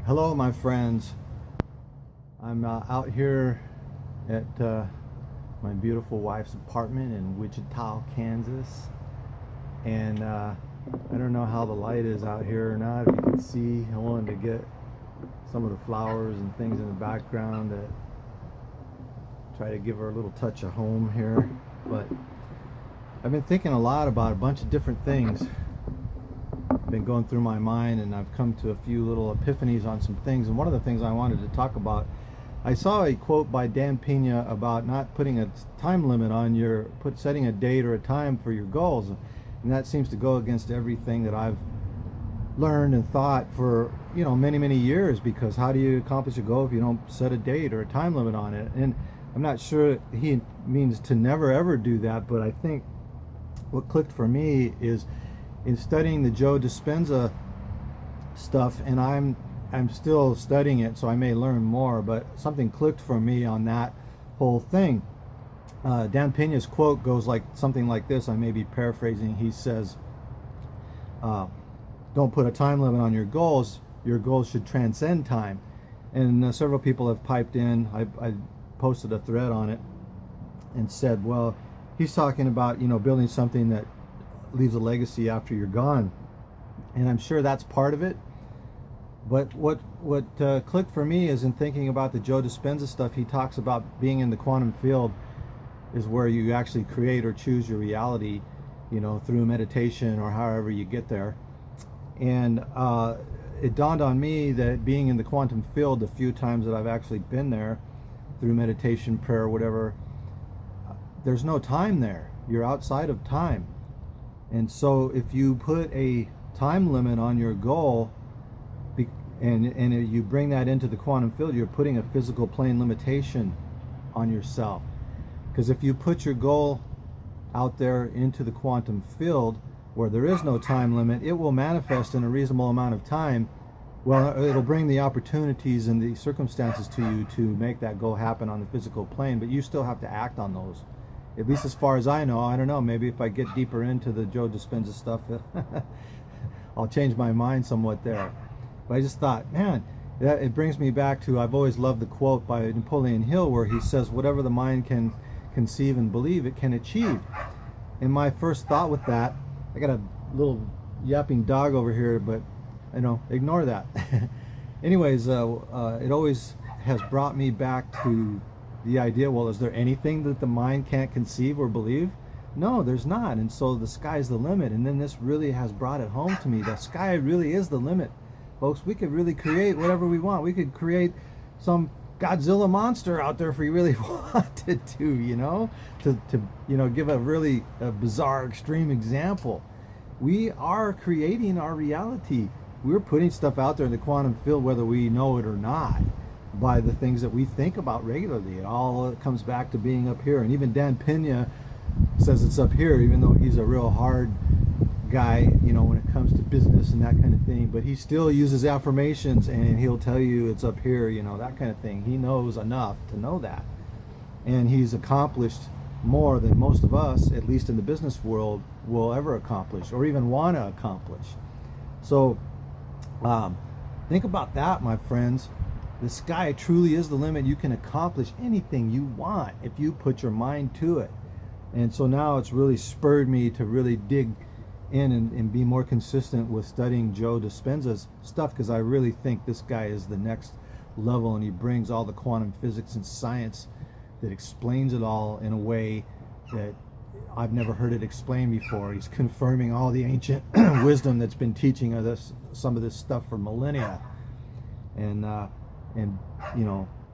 Hello, my friends. I'm out here at my beautiful wife's apartment in Wichita, Kansas. And I don't know how the light is out here or not. If you can see, I wanted to get some of the flowers and things in the background that try to give her a little touch of home here. But I've been thinking a lot about a bunch of different things. Been going through my mind, and I've come to a few little epiphanies on some things. And one of the things I wanted to talk about, I saw a quote by Dan Pena about not putting a time limit on setting a date or a time for your goals, and that seems to go against everything that I've learned and thought for many years. Because how do you accomplish a goal if you don't set a date or a time limit on it? And I'm not sure he means to never ever do that, but I think what clicked for me is in studying the Joe Dispenza stuff, and I'm still studying it, so I may learn more, but something clicked for me on that whole thing. Dan Pena's quote goes something like this. I may be paraphrasing. He says, don't put a time limit on your goals should transcend time. And several people have piped in. I posted a thread on it and said, well, he's talking about building something that leaves a legacy after you're gone, and I'm sure that's part of it. But what clicked for me is in thinking about the Joe Dispenza stuff. He talks about being in the quantum field is where you actually create or choose your reality, through meditation or however you get there. And it dawned on me that being in the quantum field, the few times that I've actually been there through meditation, prayer, whatever, there's no time there. You're outside of time. And so if you put a time limit on your goal, and you bring that into the quantum field, you're putting a physical plane limitation on yourself. Because if you put your goal out there into the quantum field where there is no time limit, it will manifest in a reasonable amount of time. Well, it'll bring the opportunities and the circumstances to you to make that goal happen on the physical plane, but you still have to act on those. At least as far as I know. I don't know, maybe if I get deeper into the Joe Dispenza stuff, I'll change my mind somewhat there. But I just thought, man, it brings me back to, I've always loved the quote by Napoleon Hill where he says, whatever the mind can conceive and believe, it can achieve. And my first thought with that, I got a little yapping dog over here, but ignore that. Anyways, it always has brought me back to the idea, well, is there anything that the mind can't conceive or believe? No, there's not. And so the sky's the limit. And then this really has brought it home to me. The sky really is the limit. Folks, we could really create whatever we want. We could create some Godzilla monster out there if we really wanted to give a really bizarre, extreme example. We are creating our reality. We're putting stuff out there in the quantum field, whether we know it or not, by the things that we think about regularly. It all comes back to being up here. And even Dan Pena says it's up here, even though he's a real hard guy, when it comes to business and that kind of thing. But he still uses affirmations, and he'll tell you it's up here, that kind of thing. He knows enough to know that. And he's accomplished more than most of us, at least in the business world, will ever accomplish or even want to accomplish. So think about that, my friends. The sky truly is the limit. You can accomplish anything you want if you put your mind to it. And so now it's really spurred me to really dig in and be more consistent with studying Joe Dispenza's stuff, because I really think this guy is the next level, and he brings all the quantum physics and science that explains it all in a way that I've never heard it explained before. He's confirming all the ancient wisdom that's been teaching us some of this stuff for millennia, and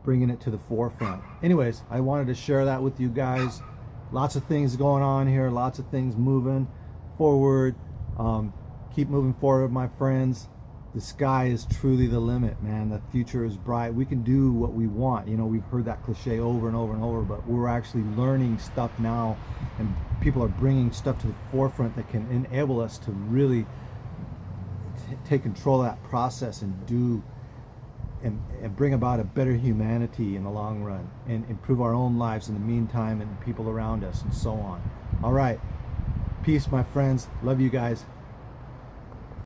bringing it to the forefront. Anyways, I wanted to share that with you guys. Lots of things going on here, lots of things moving forward. Keep moving forward, my friends. The sky is truly the limit, man. The future is bright. We can do what we want. We've heard that cliche over and over and over, but we're actually learning stuff now, and people are bringing stuff to the forefront that can enable us to really take control of that process and do and bring about a better humanity in the long run, and improve our own lives in the meantime, and people around us, and so on. All right. Peace, my friends. Love you guys.